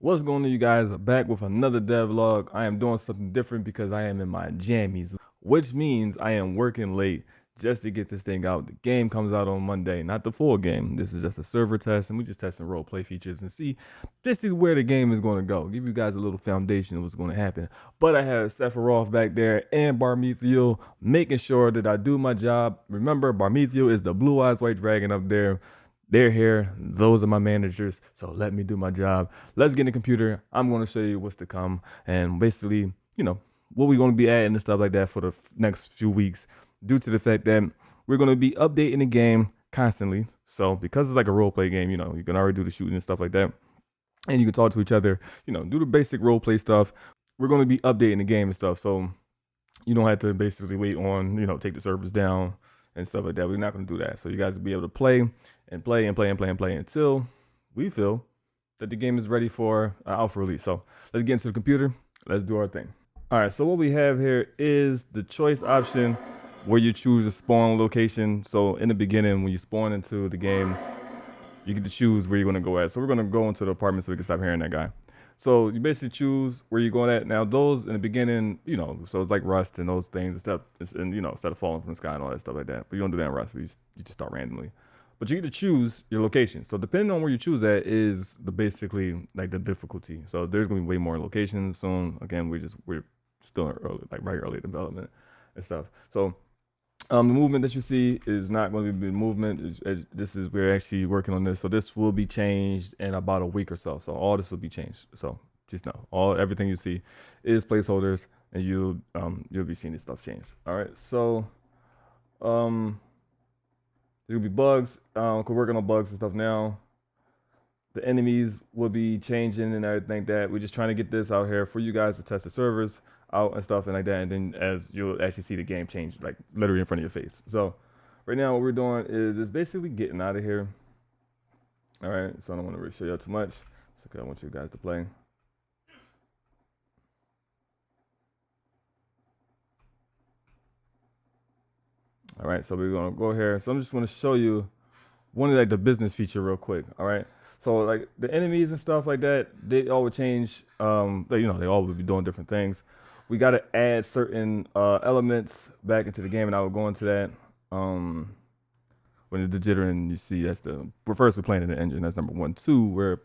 What's going on, you guys? Back with another devlog. I am doing something different because I am in my jammies, which means I am working late just to get this thing out. The game comes out on Monday, not the full game. This is just a server test, and we just testing role play features and see where the game is going to go. Give you guys a little foundation of what's going to happen. But I have Sephiroth back there and Barmethiel making sure that I do my job. Remember, Barmethiel is the blue eyes white dragon up there. They're here. Those are my managers. So let me do my job. Let's get in the computer. I'm going to show you what's to come and basically, what we're going to be adding and stuff like that for the next few weeks due to the fact that we're going to be updating the game constantly. So because it's like a role play game, you can already do the shooting and stuff like that. And you can talk to each other, do the basic role play stuff. We're going to be updating the game and stuff. So you don't have to basically wait on, take the servers down and stuff like that. We're not going to do that. So you guys will be able to play and play and play and play and play until we feel that the game is ready for alpha release. So let's get into the computer. Let's do our thing. All right, so what we have here is the choice option where you choose a spawn location. So in the beginning, when you spawn into the game, you get to choose where you're going to go at. So we're going to go into the apartment so we can stop hearing that guy. So you basically choose where you're going at. Now those in the beginning, so it's like Rust and those things and stuff, and instead of falling from the sky and all that stuff like that. But you don't do that in Rust. You just start randomly. But you get to choose your location. So depending on where you choose at is the basically like the difficulty. So there's gonna be way more locations soon. Again, we're still early, like very early development and stuff. So the movement that you see is not going to be movement. This is we're actually working on this, so this will be changed in about a week or so. So all this will be changed. So just know everything you see is placeholders, and you'll be seeing this stuff change. All right. So um, there'll be bugs. We're working on bugs and stuff now. The enemies will be changing and everything that we're just trying to get this out here for you guys to test the servers out and stuff and like that. And then as you'll actually see the game change, like literally in front of your face. So right now what we're doing is basically getting out of here. All right. So I don't want to really show you too much. So I want you guys to play. All right. So we're going to go here. So I'm just going to show you one of like the business feature real quick. All right. So like the enemies and stuff like that, they all would change. They all would be doing different things. We got to add certain elements back into the game, and I will go into that. When the jittering, you see we're first playing in the engine. That's number one. Two, we're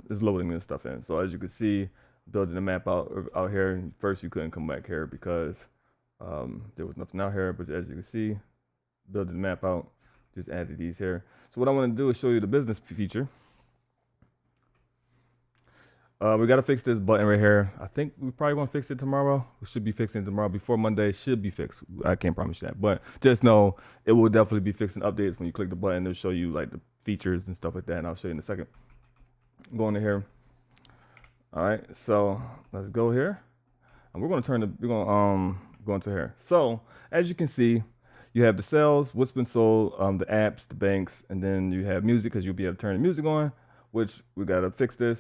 is loading this stuff in. So as you can see, building the map out here. First, you couldn't come back here because there was nothing out here. But as you can see, building the map out, just added these here. So what I want to do is show you the business feature. We got to fix this button right here. I think we probably want to fix it tomorrow. We should be fixing it tomorrow before Monday. Should be fixed. I can't promise you that, but just know it will definitely be fixing updates. When you click the button, it'll show you like the features and stuff like that, and I'll show you in a second. Go into here. All right, so let's go here, and we're gonna go into here. So as you can see, you have the sales, what's been sold, the apps, the banks, and then you have music because you'll be able to turn the music on, which we gotta fix this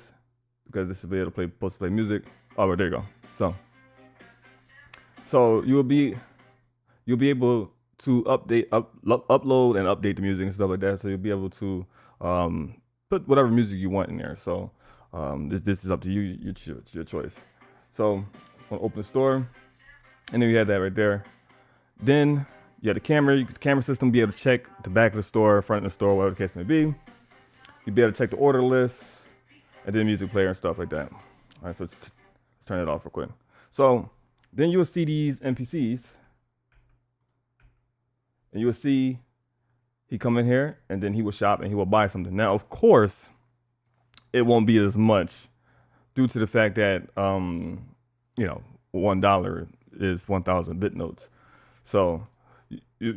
because this will be able to supposed to play music. Oh, there you go. So you'll be able to upload and update the music and stuff like that. So you'll be able to put whatever music you want in there. So this is up to you, your choice. So I'm gonna open the store, and then you have that right there. Then you have the camera system, be able to check the back of the store, front of the store, whatever the case may be. You'll be able to check the order list, and then music player and stuff like that. All right, so let's turn it off real quick. So then you'll see these NPCs, and you will see he come in here, and then he will shop and he will buy something. Now, of course, it won't be as much due to the fact that $1 is 1,000 bit notes. So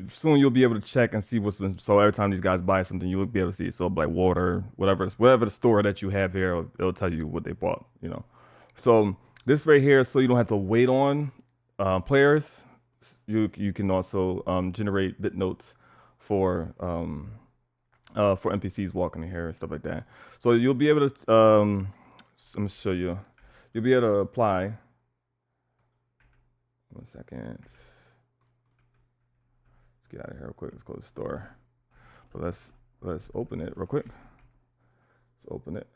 soon you'll be able to check and see what's been. So every time these guys buy something, you'll be able to see. So like water, whatever the store that you have here, it'll tell you what they bought. So this right here, so you don't have to wait on players. You can also generate bit notes for NPCs walking in here and stuff like that. So you'll be able to. Let me show you. You'll be able to apply. 1 second. Let's get out of here real quick. Let's go to the store. But let's open it real quick. Let's open it.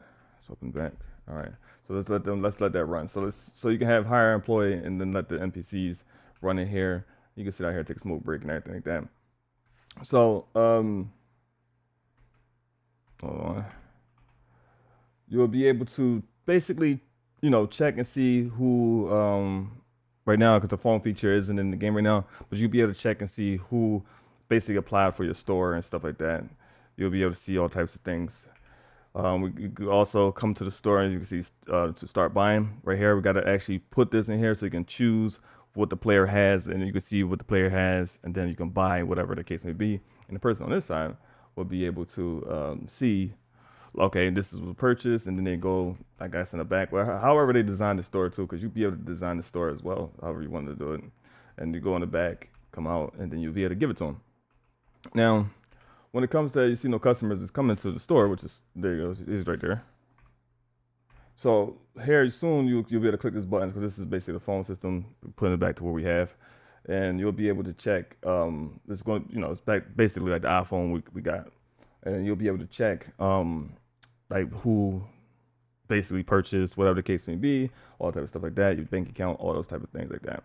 Let's open back. All right. So let's let that run. So you can have hire employee and then let the NPCs run in here. You can sit out here, take a smoke break and everything like that. So hold on. You'll be able to basically, check and see who right now, because the phone feature isn't in the game right now, but you'll be able to check and see who basically applied for your store and stuff like that. You'll be able to see all types of things. We could also come to the store and you can see to start buying right here. We got to actually put this in here so you can choose what the player has and you can see what the player has and then you can buy whatever the case may be. And the person on this side will be able to see, okay, this is a purchase, and then they go, I guess, in the back. Well, however they design the store too, because you'll be able to design the store as well, however you want to do it. And you go in the back, come out, and then you'll be able to give it to them. Now, when it comes to you see no customers is coming to the store, which is there you go, it's right there. So here soon you'll be able to click this button because this is basically the phone system, putting it back to where we have, and you'll be able to check. It's going, it's back basically like the iPhone we got, and you'll be able to check like who basically purchased whatever the case may be, all type of stuff like that, your bank account, all those type of things like that.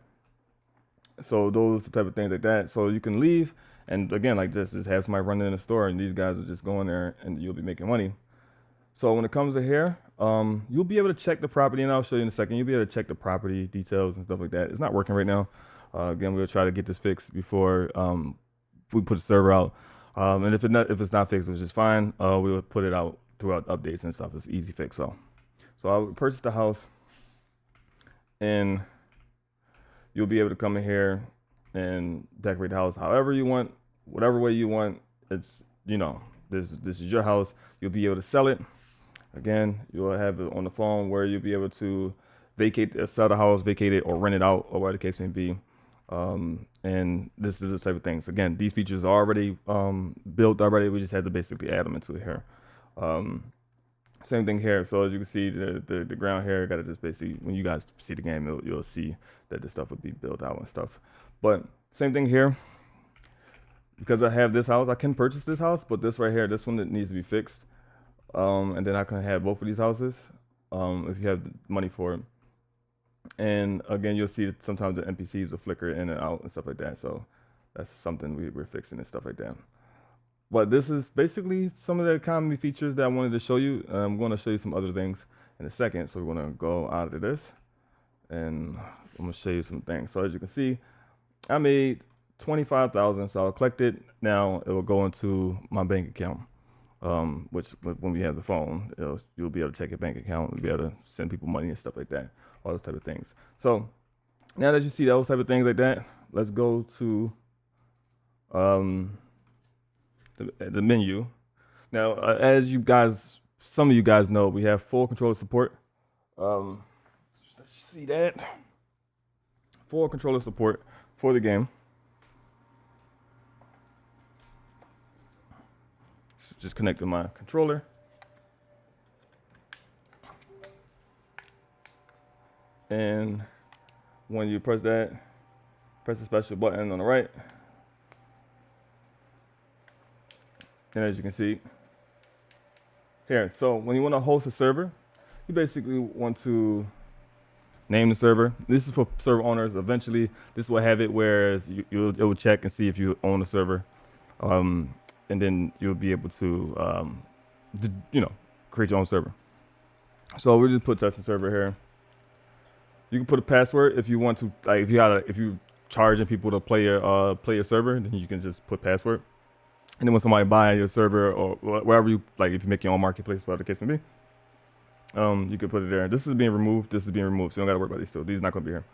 So those type of things like that. So you can leave and again like this, just have somebody running in the store and these guys are just going there and you'll be making money. So when it comes to here, you'll be able to check the property, and I'll show you in a second. You'll be able to check the property details and stuff like that. It's not working right now. Again, we'll try to get this fixed before we put the server out. And if it's not fixed, which is fine, we will put it out throughout updates and stuff. It's easy fix. So I'll purchase the house, and you'll be able to come in here and decorate the house however you want, whatever way you want. It's this is your house. You'll be able to sell it. Again, you'll have it on the phone where you'll be able to sell the house, vacate it, or rent it out, or whatever the case may be. And this is the type of things. Again, these features are already built already. We just had to basically add them into it here. Same thing here. So as you can see, the ground here, got to just basically, when you guys see the game, you'll see that the stuff will be built out and stuff. But same thing here. Because I have this house, I can purchase this house, but this right here, this one that needs to be fixed. And then I can have both of these houses if you have money for it. And again, you'll see that sometimes the NPCs will flicker in and out and stuff like that. So that's something we're fixing and stuff like that. But this is basically some of the economy features that I wanted to show you. I'm going to show you some other things in a second. So we're going to go out of this and I'm going to show you some things. So as you can see, I made 25,000. So I'll collect it. Now it will go into my bank account. Which when we have the phone, you'll be able to check your bank account and be able to send people money and stuff like that, all those type of things. So now that you see those type of things like that, let's go to the menu. Now, as some of you guys know, we have full controller support. Let's see that full controller support for the game. Just connect to my controller. And when you press that, press the special button on the right. And as you can see here, so when you want to host a server, you basically want to name the server. This is for server owners. Eventually, this will have it whereas it will check and see if you own a server. And then you'll be able to, create your own server. So we just put testing server here. You can put a password if you want to. Like if you charging people to play your server, then you can just put password. And then when somebody buy your server or wherever you like, if you make your own marketplace, whatever the case may be, you can put it there. This is being removed. This is being removed. So you don't got to worry about these two. These are not going to be here.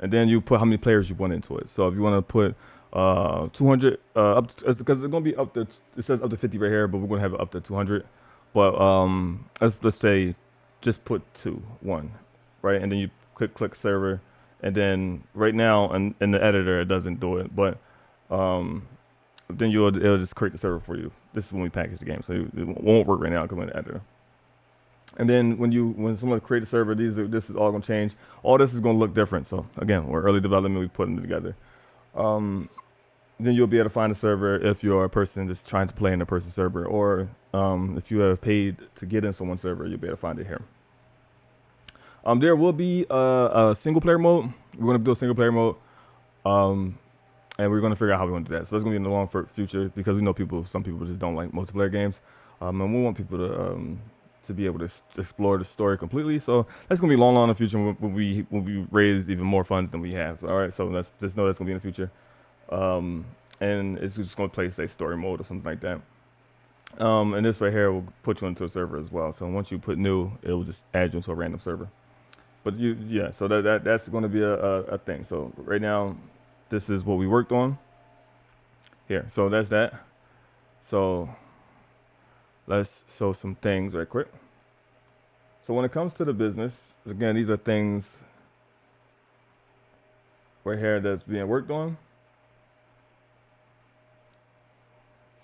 And then you put how many players you want into it. So if you want to put 200 up because it's gonna be up to, it says up to 50 right here, but we're gonna have it up to 200. But let's say just put 1, right? And then you click server, and then right now in the editor it doesn't do it, but then it'll just create the server for you. This is when we package the game, so it won't work right now because we're in the editor. And then when someone creates a server, this is all gonna change. All this is gonna look different. So again, we're early development, we putting it together. then you'll be able to find a server if you're a person that's trying to play in a person server, or if you have paid to get in someone's server, you'll be able to find it here. There will be a single player mode. We're gonna do a single player mode, um, and we're gonna figure out how we want to do that. So it's gonna be in the long future because we know some people just don't like multiplayer games, and we want people to be able to explore the story completely. So that's gonna be long in the future when we raise even more funds than we have. All right, so let's just know that's gonna be in the future. Um, and it's just going to play, say, story mode or something like that. And this right here will put you into a server as well. So once you put new, it will just add you into a random server. But yeah, so that's going to be a thing. So right now, this is what we worked on here. So that's that. So let's show some things right quick. So when it comes to the business, again, these are things right here that's being worked on.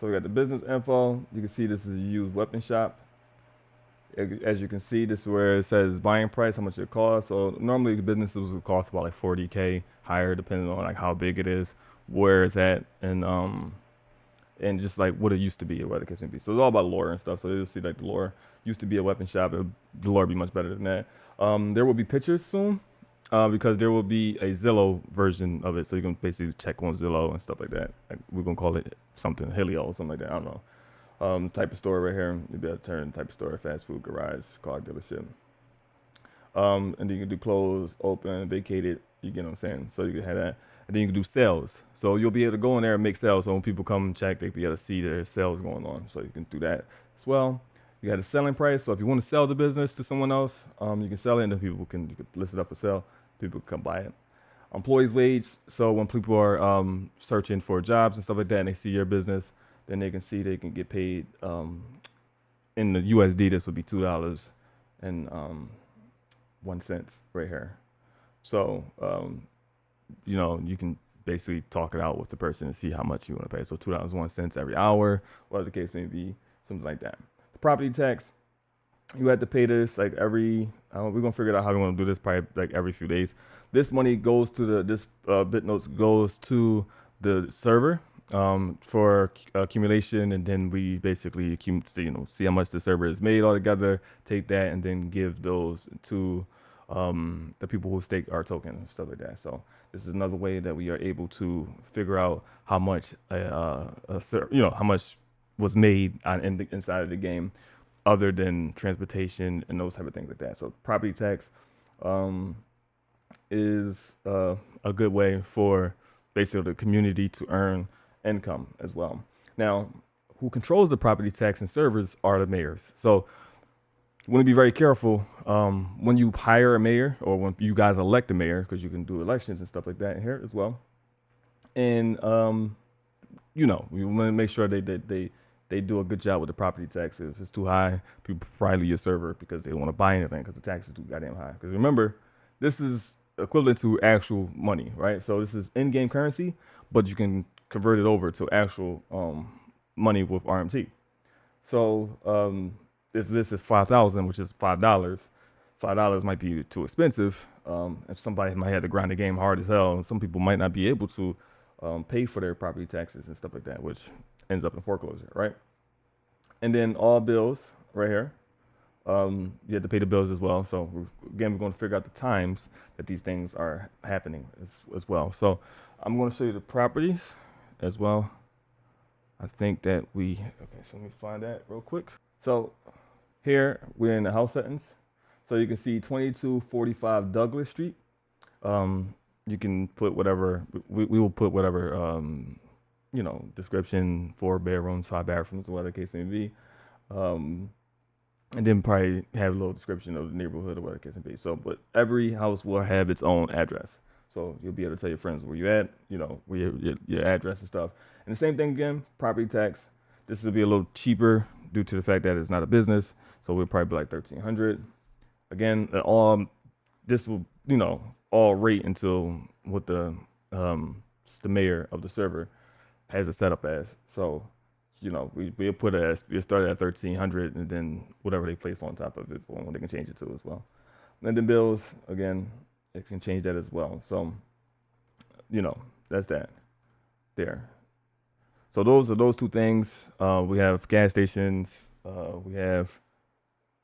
So we got the business info. You can see this is a used weapon shop. As you can see, this is where it says buying price, how much it costs. So normally the businesses would cost about like 40K higher, depending on like how big it is, where it's at, and just like what it used to be or what the case may be. So it's all about lore and stuff. So you'll see like the lore used to be a weapon shop. The lore be much better than that. There will be pictures soon. Because there will be a Zillow version of it, so you can basically check on Zillow and stuff like that. Like we're gonna call it something Helio or something like that. I don't know. Type of store right here. You'll be able to turn type of store, fast food, garage, car dealership. And then you can do close, open, vacated. You get what I'm saying? So you can have that, and then you can do sales. So you'll be able to go in there and make sales. So when people come and check, they'll be able to see their sales going on. So you can do that as well. You got a selling price. So if you want to sell the business to someone else, you can sell it, and then you can list it up for sale. People come buy it. Employees wage. So when people are searching for jobs and stuff like that, and they see your business, then they can see they can get paid in the USD. This would be $2.01 right here. So you can basically talk it out with the person and see how much you want to pay. So $2.01 every hour, whatever the case may be, something like that. The property tax. You have to pay this like every. We're gonna figure out how we want to do this probably like every few days. This money goes to this BitNotes goes to the server for accumulation, and then we basically see how much the server is made altogether. Take that and then give those to the people who stake our token and stuff like that. So this is another way that we are able to figure out how much how much was made inside of the game, other than transportation and those type of things like that. So property tax is a good way for basically the community to earn income as well. Now, who controls the property tax and servers are the mayors. So you want to be very careful when you hire a mayor or when you guys elect a mayor, because you can do elections and stuff like that here as well. And we want to make sure they do a good job with the property taxes. If it's too high, people probably leave your server because they don't want to buy anything because the taxes are too goddamn high. Because remember, this is equivalent to actual money, right? So this is in-game currency, but you can convert it over to actual money with RMT. So if this is 5,000, which is $5 might be too expensive. If somebody might have to grind the game hard as hell, and some people might not be able to pay for their property taxes and stuff like that, which ends up in foreclosure, right? And then all bills right here. You have to pay the bills as well. So we're going to figure out the times that these things are happening as well. So I'm going to show you the properties as well. I think that so let me find that real quick. So here we're in the house settings. So you can see 2245 Douglas Street. You can put whatever, we will put whatever, description, 4 bedrooms, 5 bathrooms, whatever the case may be. And then probably have a little description of the neighborhood or whatever the case may be. So, but every house will have its own address. So you'll be able to tell your friends where you at, where your address and stuff. And the same thing again, property tax. This will be a little cheaper due to the fact that it's not a business. So we'll probably be like $1,300. Again, this will, all rate until what the mayor of the server has it set up as. So, we'll put we'll start at 1,300 and then whatever they place on top of it, when they can change it to as well. And then bills, again, they can change that as well. So, that's that there. So those are those two things. We have gas stations. We have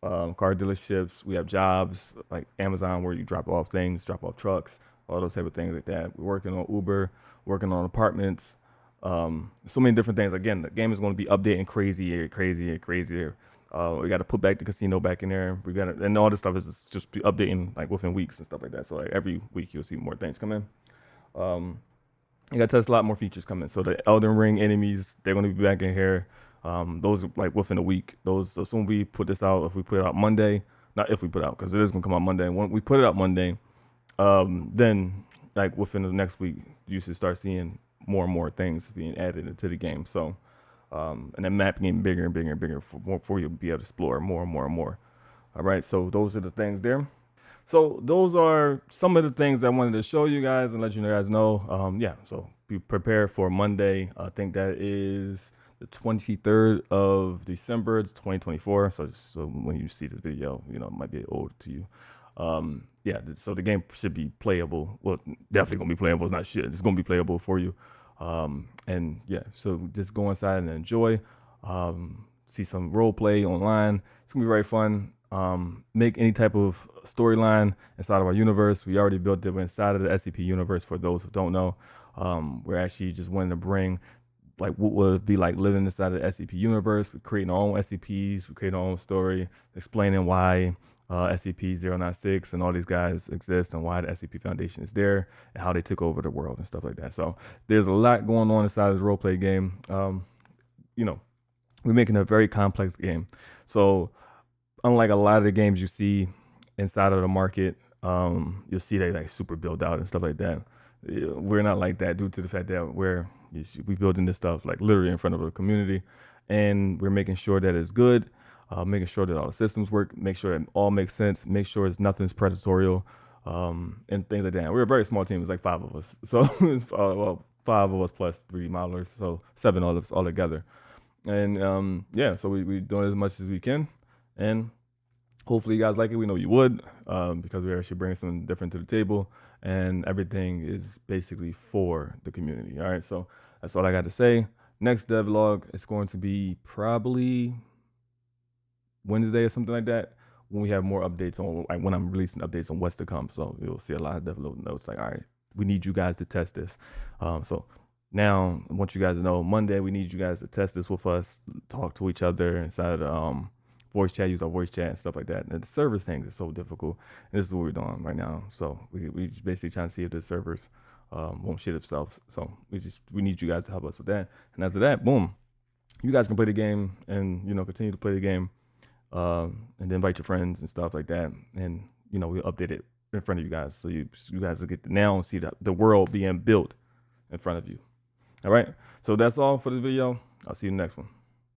car dealerships. We have jobs like Amazon where you drop off things, drop off trucks, all those type of things like that. We're working on Uber, working on apartments. So many different things. Again, the game is going to be updating crazier, crazier, crazier. We got to put back the casino back in there. We got to, and all this stuff is just be updating like within weeks and stuff like that. So like every week you'll see more things come in. Um, you got to test a lot more features coming. So the Elden Ring enemies, they're going to be back in here. Those are like within a week. Those as soon as we put this out, if we put it out Monday, not if we put it out because it is going to come out Monday. When we put it out Monday, then like within the next week, you should start seeing more and more things being added into the game. So, and then map getting bigger and bigger and bigger for you to be able to explore more and more and more. All right, so those are the things there. So those are some of the things I wanted to show you guys and let you guys know. Yeah, so be prepared for Monday. I think that is the 23rd of December, 2024. So when you see this video, you know, it might be old to you. Yeah, so the game should be playable. Well, definitely gonna be playable. It's not shit. It's gonna be playable for you. And yeah, so just go inside and enjoy. See some role play online. It's gonna be very fun. Make any type of storyline inside of our universe. We already built it inside of the SCP universe. For those who don't know, we're actually just wanting to bring like what would it be like living inside of the SCP universe. We're creating our own SCPs. We create our own story, explaining why SCP-096 and all these guys exist and why the SCP Foundation is there and how they took over the world and stuff like that. So there's a lot going on inside of this roleplay game. You know, we're making a very complex game. So unlike a lot of the games you see inside of the market, you'll see they like super built out and stuff like that. We're not like that due to the fact that we building this stuff like literally in front of a community, and we're making sure that it's good, making sure that all the systems work, make sure it all makes sense, make sure it's nothing's predatorial, and things like that. We're a very small team. It's like 5 of us, so it's, well, 5 of us plus 3 modelers, so 7 of us all together. And yeah, so we doing as much as we can, and hopefully you guys like it. We know you would, because we're actually bringing something different to the table, and everything is basically for the community. All right, so that's all I got to say. Next devlog is going to be probably Wednesday or something like that, when we have more updates on, like when I'm releasing updates on what's to come. So you'll see a lot of devlog notes like, all right, we need you guys to test this. So now I want you guys to know Monday we need you guys to test this with us, talk to each other inside voice chat, use our voice chat and stuff like that. And the server things are so difficult. And this is what we're doing right now. So we basically trying to see if the servers won't shit themselves. So we need you guys to help us with that. And after that, boom, you guys can play the game and, you know, continue to play the game, and then invite your friends and stuff like that. And, you know, we'll update it in front of you guys. So you guys will get to now see the world being built in front of you. All right. So that's all for this video. I'll see you in the next one.